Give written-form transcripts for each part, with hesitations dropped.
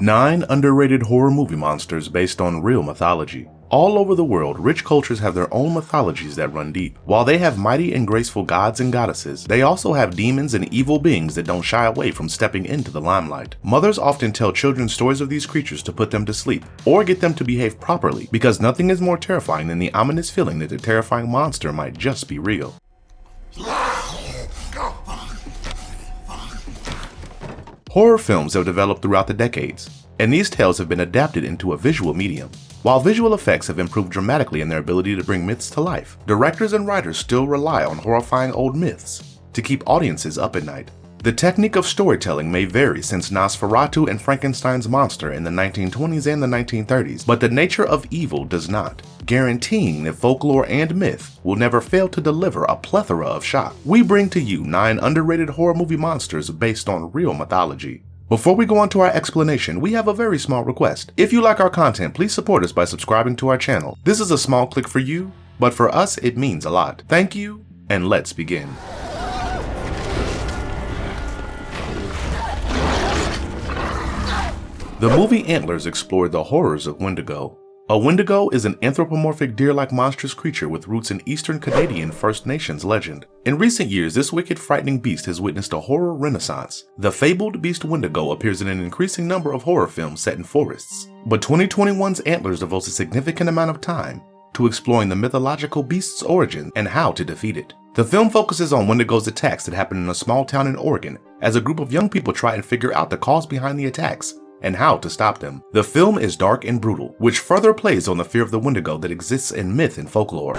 9 underrated horror movie monsters based on real mythology. All over the world, rich cultures have their own mythologies that run deep. While they have mighty and graceful gods and goddesses, they also have demons and evil beings that don't shy away from stepping into the limelight. Mothers often tell children stories of these creatures to put them to sleep, or get them to behave properly, because nothing is more terrifying than the ominous feeling that the terrifying monster might just be real. Horror films have developed throughout the decades, and these tales have been adapted into a visual medium. While visual effects have improved dramatically in their ability to bring myths to life, directors and writers still rely on horrifying old myths to keep audiences up at night. The technique of storytelling may vary since Nosferatu and Frankenstein's monster in the 1920s and the 1930s, but the nature of evil does not, guaranteeing that folklore and myth will never fail to deliver a plethora of shock. We bring to you 9 underrated horror movie monsters based on real mythology. Before we go on to our explanation, we have a very small request. If you like our content, please support us by subscribing to our channel. This is a small click for you, but for us it means a lot. Thank you, and let's begin. The movie Antlers explored the horrors of Wendigo. A Wendigo is an anthropomorphic deer-like monstrous creature with roots in Eastern Canadian First Nations legend. In recent years, this wicked, frightening beast has witnessed a horror renaissance. The fabled beast Wendigo appears in an increasing number of horror films set in forests. But 2021's Antlers devotes a significant amount of time to exploring the mythological beast's origin and how to defeat it. The film focuses on Wendigo's attacks that happen in a small town in Oregon as a group of young people try and figure out the cause behind the attacks and how to stop them. The film is dark and brutal, which further plays on the fear of the Wendigo that exists in myth and folklore.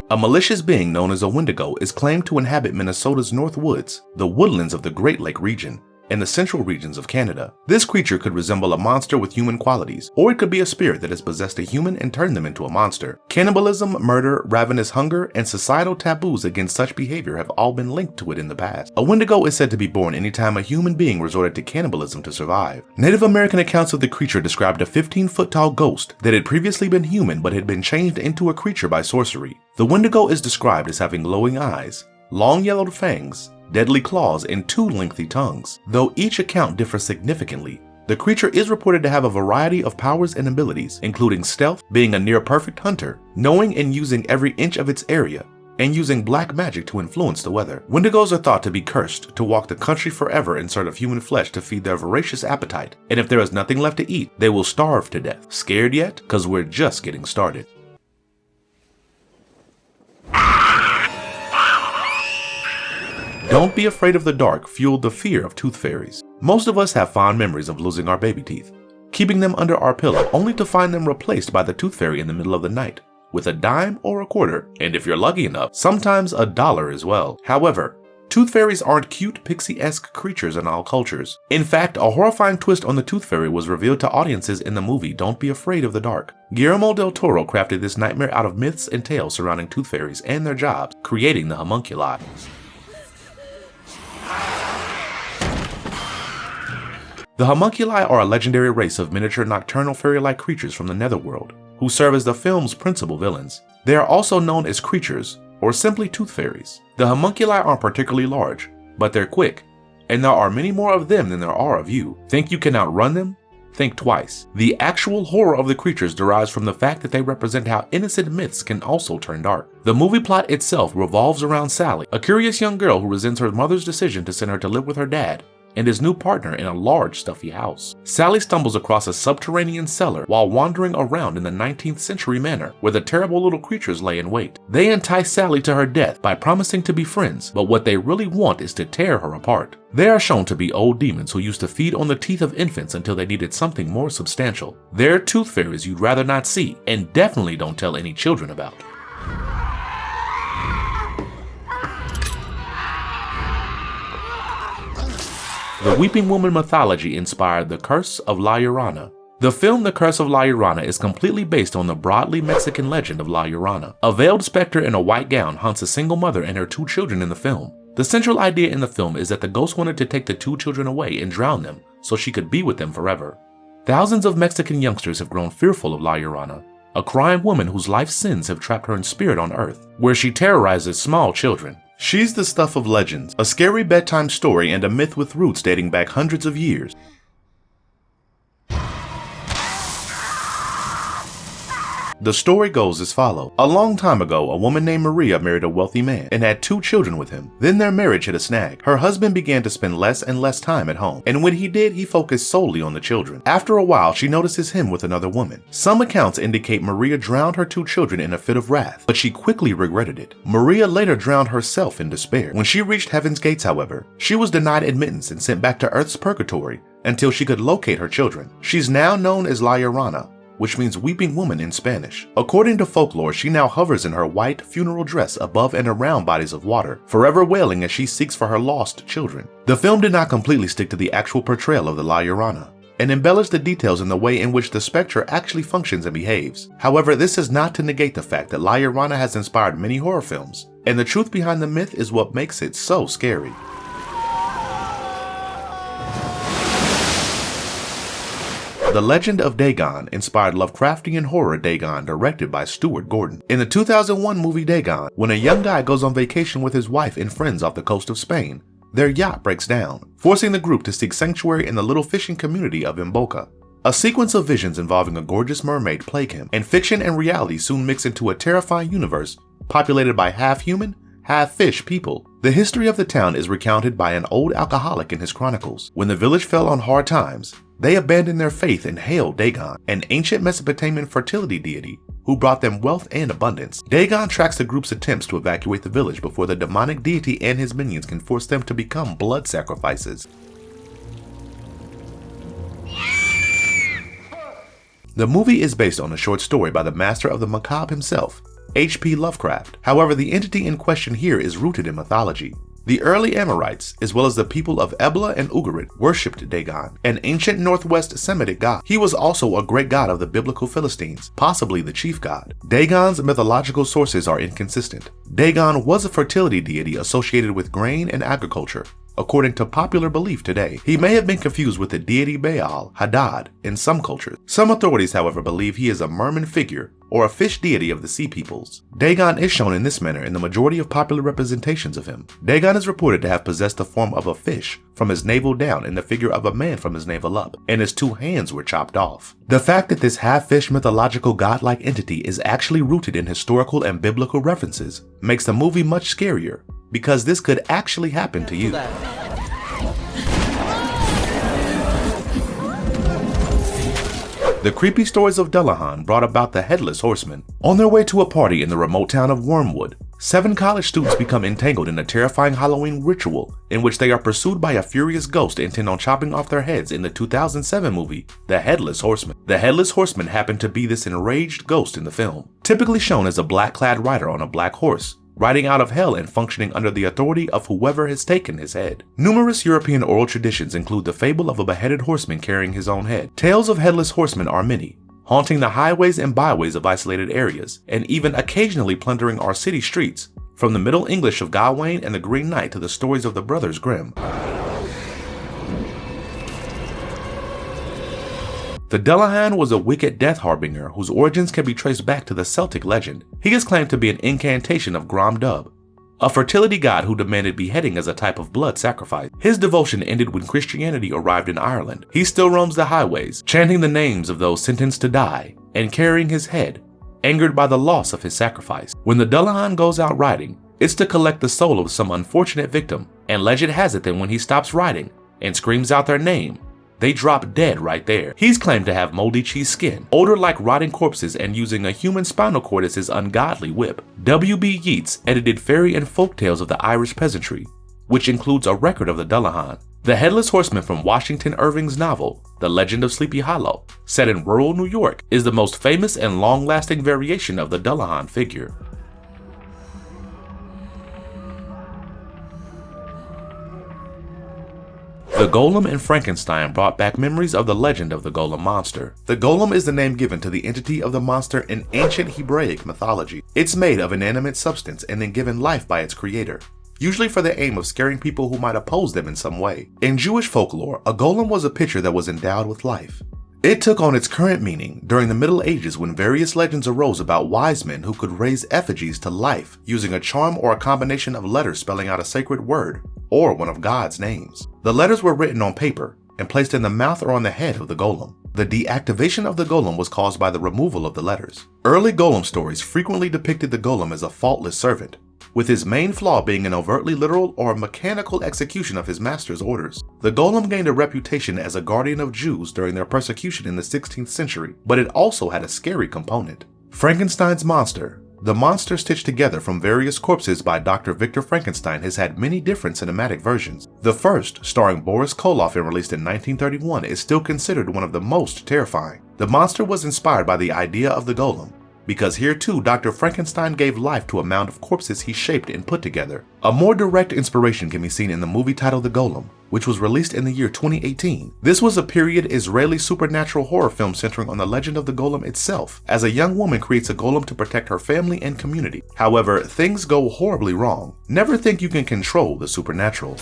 A malicious being known as a Wendigo is claimed to inhabit Minnesota's North Woods, the woodlands of the Great Lake region, and the central regions of Canada. This creature could resemble a monster with human qualities, or it could be a spirit that has possessed a human and turned them into a monster. Cannibalism, murder, ravenous hunger, and societal taboos against such behavior have all been linked to it in the past. A Wendigo is said to be born anytime a human being resorted to cannibalism to survive. Native American accounts of the creature described a 15-foot-tall ghost that had previously been human but had been changed into a creature by sorcery. The Wendigo is described as having glowing eyes, long yellowed fangs, deadly claws, and 2 lengthy tongues. Though each account differs significantly, the creature is reported to have a variety of powers and abilities, including stealth, being a near-perfect hunter, knowing and using every inch of its area, and using black magic to influence the weather. Wendigos are thought to be cursed to walk the country forever in search of human flesh to feed their voracious appetite, and if there is nothing left to eat, they will starve to death. Scared yet? Cause we're just getting started. Don't be afraid of the dark fueled the fear of tooth fairies. Most of us have fond memories of losing our baby teeth, keeping them under our pillow only to find them replaced by the tooth fairy in the middle of the night, with a dime or a quarter, and if you're lucky enough, sometimes $1 as well. However, tooth fairies aren't cute pixie-esque creatures in all cultures. In fact, a horrifying twist on the tooth fairy was revealed to audiences in the movie Don't Be Afraid of the Dark. Guillermo del Toro crafted this nightmare out of myths and tales surrounding tooth fairies and their jobs, creating the homunculi. The homunculi are a legendary race of miniature nocturnal fairy-like creatures from the netherworld, who serve as the film's principal villains. They are also known as creatures, or simply tooth fairies. The homunculi aren't particularly large, but they're quick, and there are many more of them than there are of you. Think you can outrun them? Think twice. The actual horror of the creatures derives from the fact that they represent how innocent myths can also turn dark. The movie plot itself revolves around Sally, a curious young girl who resents her mother's decision to send her to live with her dad and his new partner in a large, stuffy house. Sally stumbles across a subterranean cellar while wandering around in the 19th century manor where the terrible little creatures lay in wait. They entice Sally to her death by promising to be friends, but what they really want is to tear her apart. They are shown to be old demons who used to feed on the teeth of infants until they needed something more substantial. They're tooth fairies you'd rather not see, and definitely don't tell any children about. The Weeping Woman mythology inspired The Curse of La Llorona. The film The Curse of La Llorona is completely based on the broadly Mexican legend of La Llorona. A veiled specter in a white gown haunts a single mother and her 2 children in the film. The central idea in the film is that the ghost wanted to take the 2 children away and drown them so she could be with them forever. Thousands of Mexican youngsters have grown fearful of La Llorona, a crying woman whose life sins have trapped her in spirit on Earth, where she terrorizes small children. She's the stuff of legends, a scary bedtime story and a myth with roots dating back hundreds of years. The story goes as follows. A long time ago, a woman named Maria married a wealthy man and had 2 children with him. Then their marriage hit a snag. Her husband began to spend less and less time at home, and when he did, he focused solely on the children. After a while, she notices him with another woman. Some accounts indicate Maria drowned her 2 children in a fit of wrath, but she quickly regretted it. Maria later drowned herself in despair. When she reached heaven's gates, however, she was denied admittance and sent back to Earth's purgatory until she could locate her children. She's now known as La Llorona, which means weeping woman in Spanish. According to folklore, she now hovers in her white funeral dress above and around bodies of water, forever wailing as she seeks for her lost children. The film did not completely stick to the actual portrayal of the La Llorona, and embellished the details in the way in which the spectre actually functions and behaves. However, this is not to negate the fact that La Llorona has inspired many horror films, and the truth behind the myth is what makes it so scary. The Legend of Dagon inspired Lovecraftian horror Dagon, directed by Stuart Gordon. In the 2001 movie Dagon, when a young guy goes on vacation with his wife and friends off the coast of Spain, their yacht breaks down, forcing the group to seek sanctuary in the little fishing community of Imboca. A sequence of visions involving a gorgeous mermaid plague him, and fiction and reality soon mix into a terrifying universe populated by half-human, half-fish people. The history of the town is recounted by an old alcoholic in his chronicles. When the village fell on hard times, they abandoned their faith and hailed Dagon, an ancient Mesopotamian fertility deity who brought them wealth and abundance. Dagon tracks the group's attempts to evacuate the village before the demonic deity and his minions can force them to become blood sacrifices. The movie is based on a short story by the master of the macabre himself, H.P. Lovecraft. However, the entity in question here is rooted in mythology. The early Amorites, as well as the people of Ebla and Ugarit, worshipped Dagon, an ancient Northwest Semitic god. He was also a great god of the biblical Philistines, possibly the chief god. Dagon's mythological sources are inconsistent. Dagon was a fertility deity associated with grain and agriculture, according to popular belief today. He may have been confused with the deity Baal, Hadad, in some cultures. Some authorities, however, believe he is a merman figure or a fish deity of the sea peoples. Dagon is shown in this manner in the majority of popular representations of him. Dagon is reported to have possessed the form of a fish from his navel down and the figure of a man from his navel up, and his 2 hands were chopped off. The fact that this half-fish mythological godlike entity is actually rooted in historical and biblical references makes the movie much scarier, because this could actually happen to you. The creepy stories of Dullahan brought about the Headless Horseman. On their way to a party in the remote town of Wormwood, 7 college students become entangled in a terrifying Halloween ritual in which they are pursued by a furious ghost intent on chopping off their heads in the 2007 movie, The Headless Horseman. The Headless Horseman happened to be this enraged ghost in the film, typically shown as a black-clad rider on a black horse, riding out of hell and functioning under the authority of whoever has taken his head. Numerous European oral traditions include the fable of a beheaded horseman carrying his own head. Tales of headless horsemen are many, haunting the highways and byways of isolated areas, and even occasionally plundering our city streets, from the Middle English of Gawain and the Green Knight to the stories of the Brothers Grimm. The Dullahan was a wicked death harbinger whose origins can be traced back to the Celtic legend. He is claimed to be an incantation of Grom Dubh, a fertility god who demanded beheading as a type of blood sacrifice. His devotion ended when Christianity arrived in Ireland. He still roams the highways, chanting the names of those sentenced to die and carrying his head, angered by the loss of his sacrifice. When the Dullahan goes out riding, it's to collect the soul of some unfortunate victim, and legend has it that when he stops riding and screams out their name, they drop dead right there. He's claimed to have moldy cheese skin, odor like rotting corpses, and using a human spinal cord as his ungodly whip. W.B. Yeats edited fairy and folk tales of the Irish peasantry, which includes a record of the Dullahan. The Headless Horseman from Washington Irving's novel, The Legend of Sleepy Hollow, set in rural New York, is the most famous and long-lasting variation of the Dullahan figure. The Golem and Frankenstein brought back memories of the legend of the Golem monster. The Golem is the name given to the entity of the monster in ancient Hebraic mythology. It's made of inanimate substance and then given life by its creator, usually for the aim of scaring people who might oppose them in some way. In Jewish folklore, a golem was a pitcher that was endowed with life. It took on its current meaning during the Middle Ages when various legends arose about wise men who could raise effigies to life using a charm or a combination of letters spelling out a sacred word or one of God's names. The letters were written on paper and placed in the mouth or on the head of the golem. The deactivation of the golem was caused by the removal of the letters. Early golem stories frequently depicted the golem as a faultless servant, with his main flaw being an overtly literal or mechanical execution of his master's orders. The golem gained a reputation as a guardian of Jews during their persecution in the 16th century, but it also had a scary component. Frankenstein's monster. The monster stitched together from various corpses by Dr. Victor Frankenstein has had many different cinematic versions. The first, starring Boris Karloff and released in 1931, is still considered one of the most terrifying. The monster was inspired by the idea of the golem, because here too Dr. Frankenstein gave life to a mound of corpses he shaped and put together. A more direct inspiration can be seen in the movie titled The Golem, which was released in the year 2018. This was a period Israeli supernatural horror film centering on the legend of the golem itself, as a young woman creates a golem to protect her family and community. However, things go horribly wrong. Never think you can control the supernatural.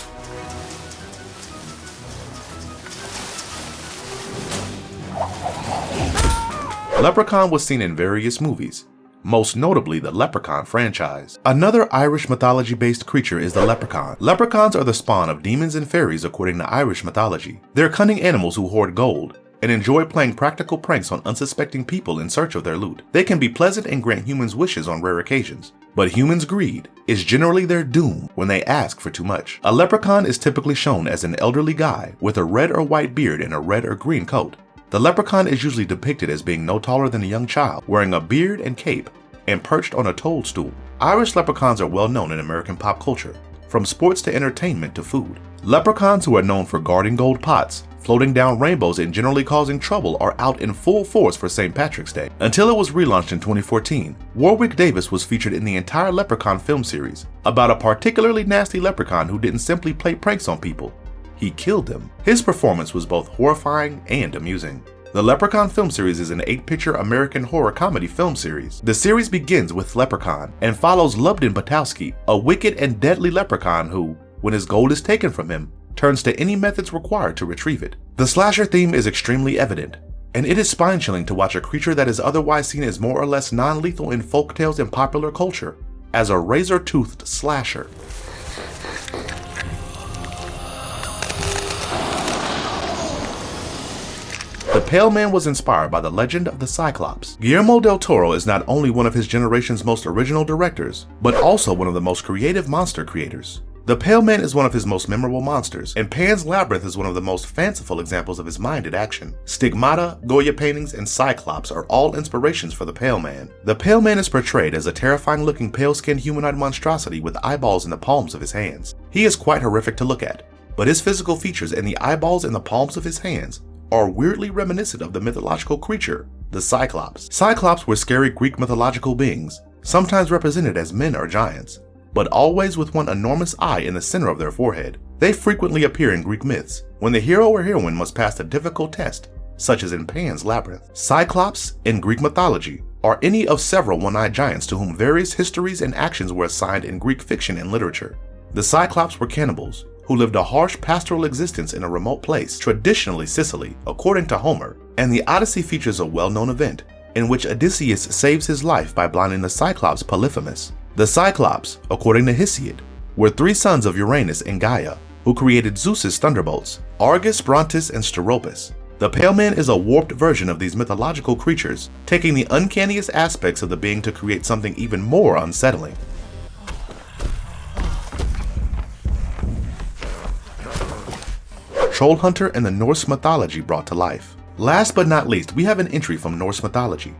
Leprechaun was seen in various movies, most notably the Leprechaun franchise. Another Irish mythology-based creature is the leprechaun. Leprechauns are the spawn of demons and fairies according to Irish mythology. They're cunning animals who hoard gold and enjoy playing practical pranks on unsuspecting people in search of their loot. They can be pleasant and grant humans wishes on rare occasions, but humans' greed is generally their doom when they ask for too much. A leprechaun is typically shown as an elderly guy with a red or white beard and a red or green coat. The leprechaun is usually depicted as being no taller than a young child, wearing a beard and cape, and perched on a toadstool. Irish leprechauns are well known in American pop culture, from sports to entertainment to food. Leprechauns who are known for guarding gold pots, floating down rainbows, and generally causing trouble are out in full force for St. Patrick's Day. Until it was relaunched in 2014, Warwick Davis was featured in the entire Leprechaun film series, about a particularly nasty leprechaun who didn't simply play pranks on people. He killed them. His performance was both horrifying and amusing. The Leprechaun film series is an 8-picture American horror comedy film series. The series begins with Leprechaun and follows Lubden Butowski, a wicked and deadly leprechaun who, when his gold is taken from him, turns to any methods required to retrieve it. The slasher theme is extremely evident, and it is spine-chilling to watch a creature that is otherwise seen as more or less non-lethal in folktales and popular culture as a razor-toothed slasher. The Pale Man was inspired by the legend of the Cyclops. Guillermo del Toro is not only one of his generation's most original directors, but also one of the most creative monster creators. The Pale Man is one of his most memorable monsters, and Pan's Labyrinth is one of the most fanciful examples of his minded action. Stigmata, Goya paintings, and Cyclops are all inspirations for the Pale Man. The Pale Man is portrayed as a terrifying-looking pale-skinned humanoid monstrosity with eyeballs in the palms of his hands. He is quite horrific to look at, but his physical features and the eyeballs in the palms of his hands are weirdly reminiscent of the mythological creature, the Cyclops. Cyclops were scary Greek mythological beings, sometimes represented as men or giants, but always with one enormous eye in the center of their forehead. They frequently appear in Greek myths, when the hero or heroine must pass a difficult test, such as in Pan's Labyrinth. Cyclops, in Greek mythology, are any of several one-eyed giants to whom various histories and actions were assigned in Greek fiction and literature. The Cyclops were cannibals, who lived a harsh pastoral existence in a remote place, traditionally Sicily, according to Homer, and the Odyssey features a well-known event in which Odysseus saves his life by blinding the Cyclops Polyphemus. The Cyclops, according to Hesiod, were 3 sons of Uranus and Gaia, who created Zeus's thunderbolts, Argus, Brontes, and Steropus. The Pale Man is a warped version of these mythological creatures, taking the uncanniest aspects of the being to create something even more unsettling. Troll Hunter and the Norse mythology brought to life. Last but not least, we have an entry from Norse mythology.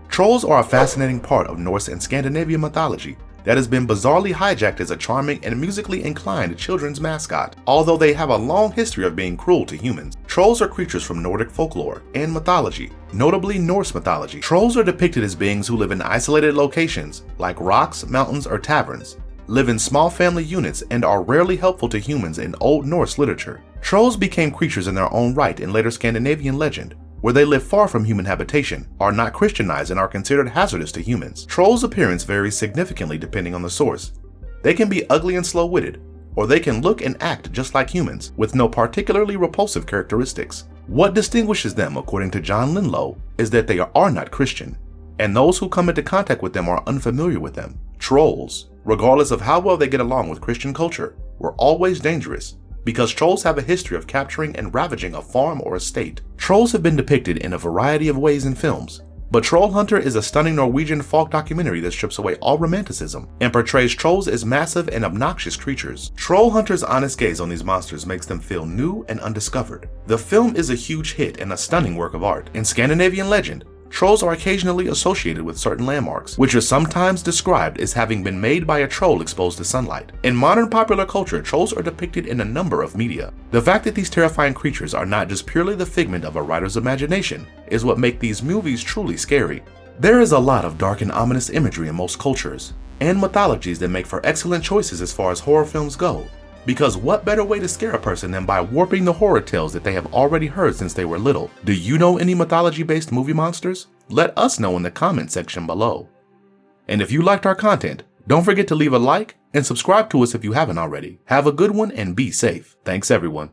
Trolls are a fascinating part of Norse and Scandinavian mythology that has been bizarrely hijacked as a charming and musically inclined children's mascot. Although they have a long history of being cruel to humans, trolls are creatures from Nordic folklore and mythology, notably Norse mythology. Trolls are depicted as beings who live in isolated locations, like rocks, mountains, or taverns, live in small family units, and are rarely helpful to humans in Old Norse literature. Trolls became creatures in their own right in later Scandinavian legend, where they live far from human habitation, are not Christianized, and are considered hazardous to humans. Trolls' appearance varies significantly depending on the source. They can be ugly and slow-witted, or they can look and act just like humans, with no particularly repulsive characteristics. What distinguishes them, according to John Linlow, is that they are not Christian, and those who come into contact with them are unfamiliar with them. Trolls, regardless of how well they get along with Christian culture, were always dangerous, because trolls have a history of capturing and ravaging a farm or estate. Trolls have been depicted in a variety of ways in films, but Troll Hunter is a stunning Norwegian folk documentary that strips away all romanticism and portrays trolls as massive and obnoxious creatures. Troll Hunter's honest gaze on these monsters makes them feel new and undiscovered. The film is a huge hit and a stunning work of art. In Scandinavian legend, trolls are occasionally associated with certain landmarks, which are sometimes described as having been made by a troll exposed to sunlight. In modern popular culture, trolls are depicted in a number of media. The fact that these terrifying creatures are not just purely the figment of a writer's imagination is what makes these movies truly scary. There is a lot of dark and ominous imagery in most cultures, and mythologies that make for excellent choices as far as horror films go. Because what better way to scare a person than by warping the horror tales that they have already heard since they were little? Do you know any mythology-based movie monsters? Let us know in the comment section below. And if you liked our content, don't forget to leave a like and subscribe to us if you haven't already. Have a good one and be safe. Thanks everyone.